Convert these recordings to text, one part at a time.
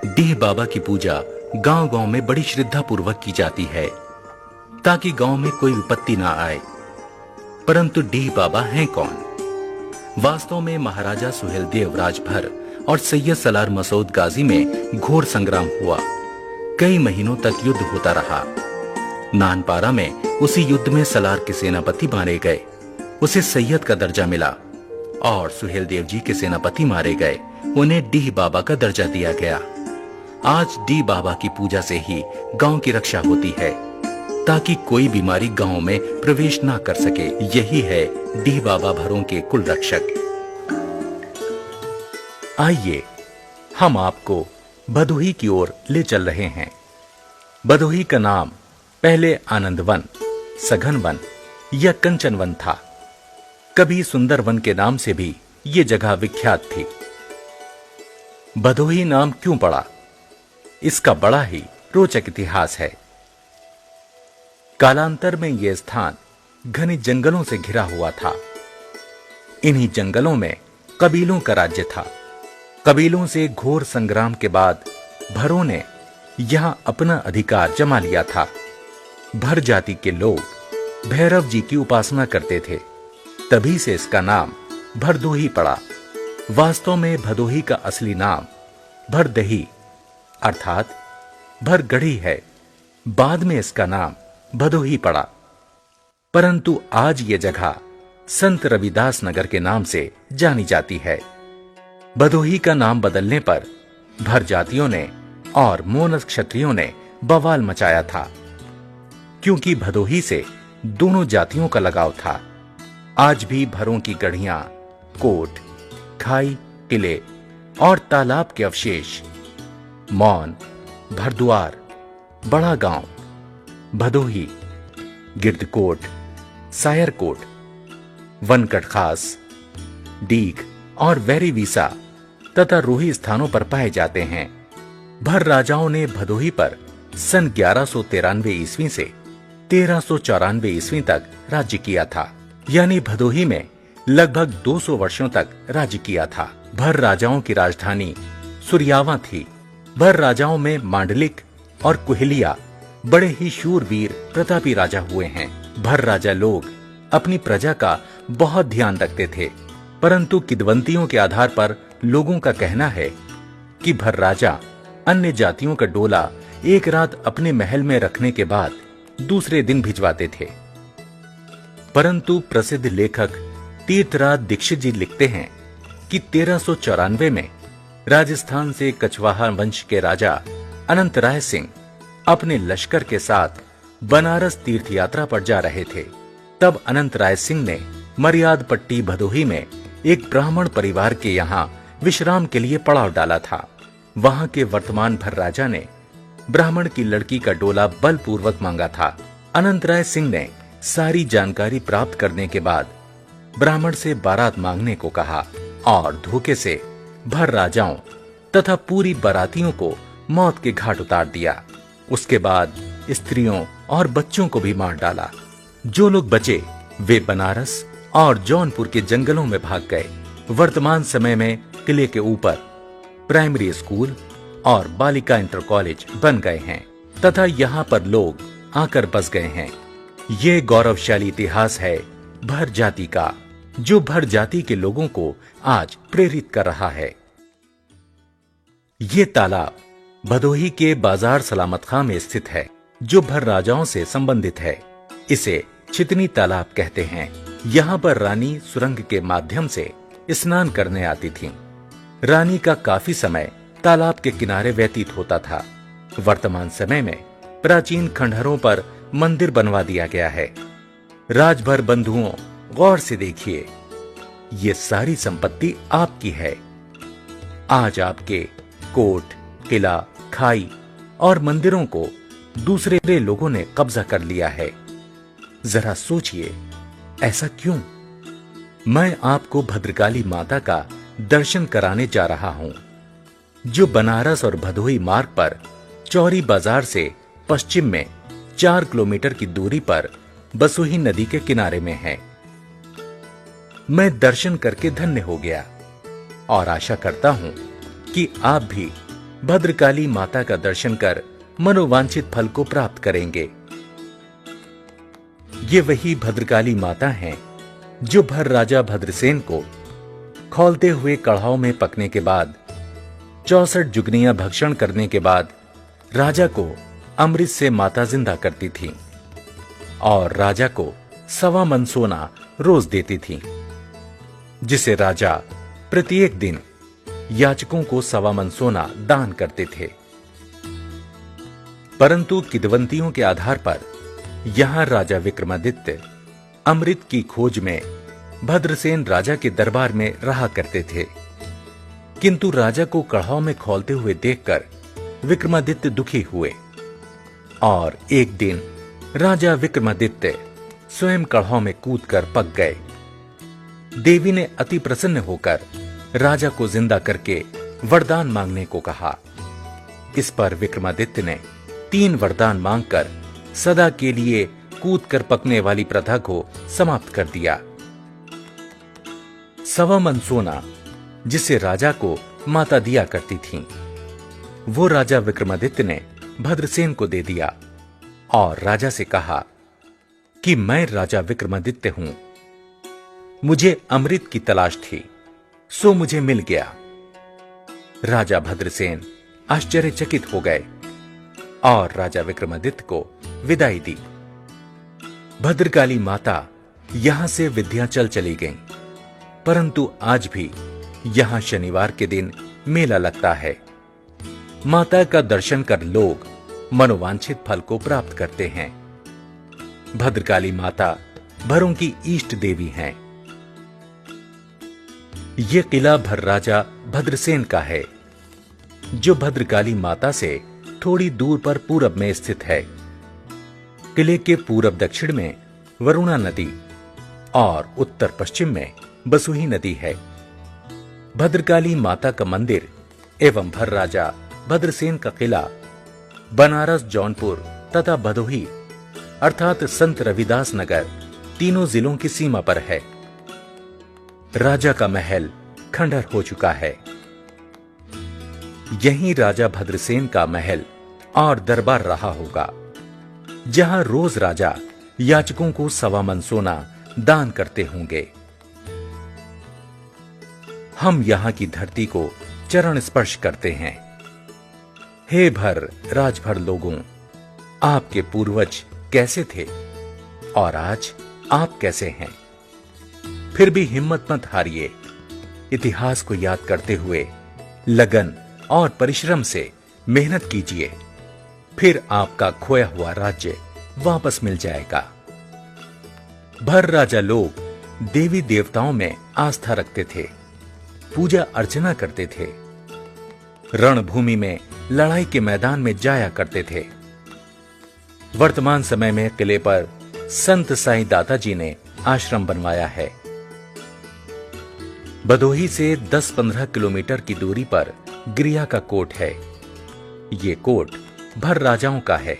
डीह बाबा की पूजा गांव-गांव में बड़ी श्रद्धा पूर्वक की जाती है ताकि गांव में कोई विपत्ति ना आए। परंतु डीह बाबा हैं कौन? वास्तव में महाराजा सुहेलदेव राजभर और सैयद सलार मसूद गाजी में घोर संग्राम हुआ। कई महीनों तक युद्ध होता रहा। नानपारा में उसी युद्ध में सलार के सेनापति मारे गए, उसे सैयद का दर्जा मिला, और सुहेलदेव जी के सेनापति मारे गए, उन्हें डीह बाबा का दर्जा दिया गया। आज डीह बाबा की पूजा से ही गांव की रक्षा होती है ताकि कोई बीमारी गांव में प्रवेश ना कर सके। यही है डीह बाबा भरों के कुल रक्षक। आइए हम आपको भदोही की ओर ले चल रहे हैं। भदोही का नाम पहले आनंदवन, सघन वन या कंचन वन था। कभी सुंदर वन के नाम से भी ये जगह विख्यात थी। भदोही नाम क्यों पड़ा, इसका बड़ा ही रोचक इतिहास है। कालांतर में यह स्थान घने जंगलों से घिरा हुआ था। इन्हीं जंगलों में कबीलों का राज्य था। कबीलों से घोर संग्राम के बाद भरों ने यहां अपना अधिकार जमा लिया था। भर जाति के लोग भैरव जी की उपासना करते थे, तभी से इसका नाम भरदोही पड़ा। वास्तव में भदोही का असली नाम भरदही अर्थात भरगढ़ी है। बाद में इसका नाम भदोही पड़ा, परंतु आज ये जगह संत रविदास नगर के नाम से जानी जाती है। भदोही का नाम बदलने पर भर जातियों ने और मोनस क्षत्रियों ने बवाल मचाया था, क्योंकि भदोही से दोनों जातियों का लगाव था। आज भी भरों की गढ़ियां, कोट, खाई, किले और तालाब के अवशेष मौन, भरद्वार, बड़ा गांव, भदोही, गिरदकोट, सायरकोट, वनकट खास, डीग और वैरीवीसा तथा रूही स्थानों पर पाए जाते हैं। भर राजाओं ने भदोही पर सन 1193 ईस्वी से 1394 ईस्वी तक राज्य किया था, यानी भदोही में लगभग 200 वर्षों तक राज्य किया था। भर राजाओं की राजधानी सुरियावा थी। भर राजाओं में मांडलिक और कुहलिया बड़े ही शूरवीर प्रतापी राजा हुए हैं। भर राजा लोग अपनी प्रजा का बहुत ध्यान रखते थे, परंतु किदवंतियों के आधार पर लोगों का कहना है कि भर राजा अन्य जातियों का डोला एक रात अपने महल में रखने के बाद दूसरे दिन भिजवाते थे। परंतु प्रसिद्ध लेखक तीर्थराज दीक्षित जी लिखते हैं कि 1394 में राजस्थान से कछवाहा वंश के राजा अनंत राय सिंह अपने लश्कर के साथ बनारस तीर्थ यात्रा पर जा रहे थे। तब अनंत राय सिंह ने मर्याद पट्टी भदोही में एक ब्राह्मण परिवार के यहाँ विश्राम के लिए पड़ाव डाला था। वहां के वर्तमान भर राजा ने ब्राह्मण की लड़की का डोला बलपूर्वक मांगा था। अनंत राय सिंह ने सारी जानकारी प्राप्त करने के बाद ब्राह्मण से बारात मांगने को कहा और धोखे से भर राजाओं तथा पूरी बारातियों को मौत के घाट उतार दिया। उसके बाद स्त्रियों और बच्चों को भी मार डाला। जो लोग बचे वे बनारस और जौनपुर के जंगलों में भाग गए। वर्तमान समय में किले के ऊपर प्राइमरी स्कूल और बालिका इंटर कॉलेज बन गए हैं तथा यहाँ पर लोग आकर बस गए हैं। ये गौरवशाली इतिहास है भर जाति का, जो भर जाति के लोगों को आज प्रेरित कर रहा है। ये तालाब भदोही के बाजार सलामत खां में स्थित है, जो भर राजाओं से संबंधित है। इसे छितनी तालाब कहते हैं। यहाँ पर रानी सुरंग के माध्यम से स्नान करने आती थीं। रानी का काफी समय तालाब के किनारे व्यतीत होता था। वर्तमान समय में प्राचीन खंडहरों पर मंदिर बनवा दिया गया है। राजभर बंधुओं, गौर से देखिए, ये सारी संपत्ति आपकी है। आज आपके कोट, किला, खाई और मंदिरों को दूसरे लोगों ने कब्जा कर लिया है। जरा सोचिए, ऐसा क्यों? मैं आपको भद्रकाली माता का दर्शन कराने जा रहा हूं, जो बनारस और भदोही मार्ग पर चौरी बाजार से पश्चिम में 4 किलोमीटर की दूरी पर बसोही नदी के किनारे में है। मैं दर्शन करके धन्य हो गया और आशा करता हूं कि आप भी भद्रकाली माता का दर्शन कर मनोवांछित फल को प्राप्त करेंगे। ये वही भद्रकाली माता हैं जो भर राजा भद्रसेन को खौलते हुए कढ़ाव में पकने के बाद 64 जुगनियां भक्षण करने के बाद राजा को अमृत से माता जिंदा करती थी और राजा को 1.25 मन सोना रोज देती थी, जिसे राजा प्रत्येक दिन याचकों को 1.25 मन सोना दान करते थे। परंतु किंवदंतियों के आधार पर यहां राजा विक्रमादित्य अमृत की खोज में भद्रसेन राजा के दरबार में रहा करते थे, किंतु राजा को कढ़ाव में खौलते हुए देखकर विक्रमादित्य दुखी हुए और एक दिन राजा विक्रमादित्य स्वयं कढ़ाव में कूदकर पक गए। देवी ने अति प्रसन्न होकर राजा को जिंदा करके वरदान मांगने को कहा। इस पर विक्रमादित्य ने 3 वरदान मांगकर सदा के लिए कूदकर पकने वाली प्रथा को समाप्त कर दिया। 1.25 मन सोना जिसे राजा को माता दिया करती थीं, वो राजा विक्रमादित्य ने भद्रसेन को दे दिया और राजा से कहा कि मैं राजा विक्रमादित्य हूं, मुझे अमृत की तलाश थी, सो मुझे मिल गया। राजा भद्रसेन आश्चर्यचकित हो गए और राजा विक्रमादित्य को विदाई दी। भद्रकाली माता यहां से विंध्याचल चली गईं, परंतु आज भी यहां शनिवार के दिन मेला लगता है। माता का दर्शन कर लोग मनोवांछित फल को प्राप्त करते हैं। भद्रकाली माता भरों की इष्ट देवी हैं। ये किला भर राजा भद्रसेन का है, जो भद्रकाली माता से थोड़ी दूर पर पूरब में स्थित है। किले के पूरब दक्षिण में वरुणा नदी और उत्तर पश्चिम में बसुही नदी है। भद्रकाली माता का मंदिर एवं भर राजा भद्रसेन का किला बनारस, जौनपुर तथा भदोही अर्थात संत रविदास नगर तीनों जिलों की सीमा पर है। राजा का महल खंडहर हो चुका है। यहीं राजा भद्रसेन का महल और दरबार रहा होगा, जहां रोज राजा याचकों को 1.25 मन सोना दान करते होंगे। हम यहां की धरती को चरण स्पर्श करते हैं। हे भर राजभर लोगों, आपके पूर्वज कैसे थे और आज आप कैसे हैं? फिर भी हिम्मत मत हारिए। इतिहास को याद करते हुए लगन और परिश्रम से मेहनत कीजिए, फिर आपका खोया हुआ राज्य वापस मिल जाएगा। भर राजा लोग देवी देवताओं में आस्था रखते थे, पूजा अर्चना करते थे, रणभूमि में लड़ाई के मैदान में जाया करते थे। वर्तमान समय में किले पर संत साईं दाताजी ने आश्रम बनवाया है। भदोही से 10-15 किलोमीटर की दूरी पर गिरिया का कोट है। ये कोट भर राजाओं का है।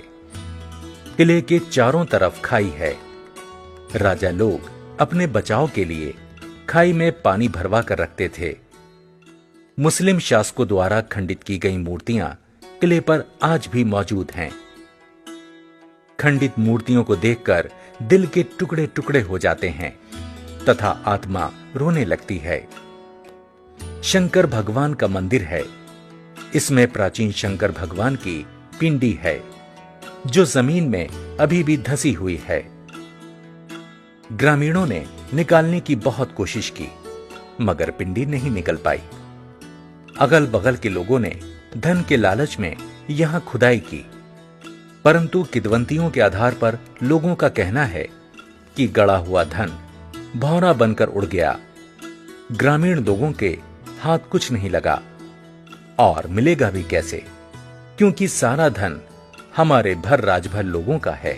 किले के चारों तरफ खाई है। राजा लोग अपने बचाव के लिए खाई में पानी भरवा कर रखते थे। मुस्लिम शासकों द्वारा खंडित की गई मूर्तियां किले पर आज भी मौजूद हैं। खंडित मूर्तियों को देखकर दिल के टुकड़े टुकड़े हो जाते हैं तथा आत्मा रोने लगती है। शंकर भगवान का मंदिर है। इसमें प्राचीन शंकर भगवान की पिंडी है, जो जमीन में अभी भी धसी हुई है। ग्रामीणों ने निकालने की बहुत कोशिश की, मगर पिंडी नहीं निकल पाई। अगल बगल के लोगों ने धन के लालच में यहां खुदाई की, परंतु किंवदंतियों के आधार पर लोगों का कहना है कि गड़ा हुआ धन भौरा बनकर उड़ गया। ग्रामीण लोगों के हाथ कुछ नहीं लगा और मिलेगा भी कैसे, क्योंकि सारा धन हमारे भर राजभर लोगों का है।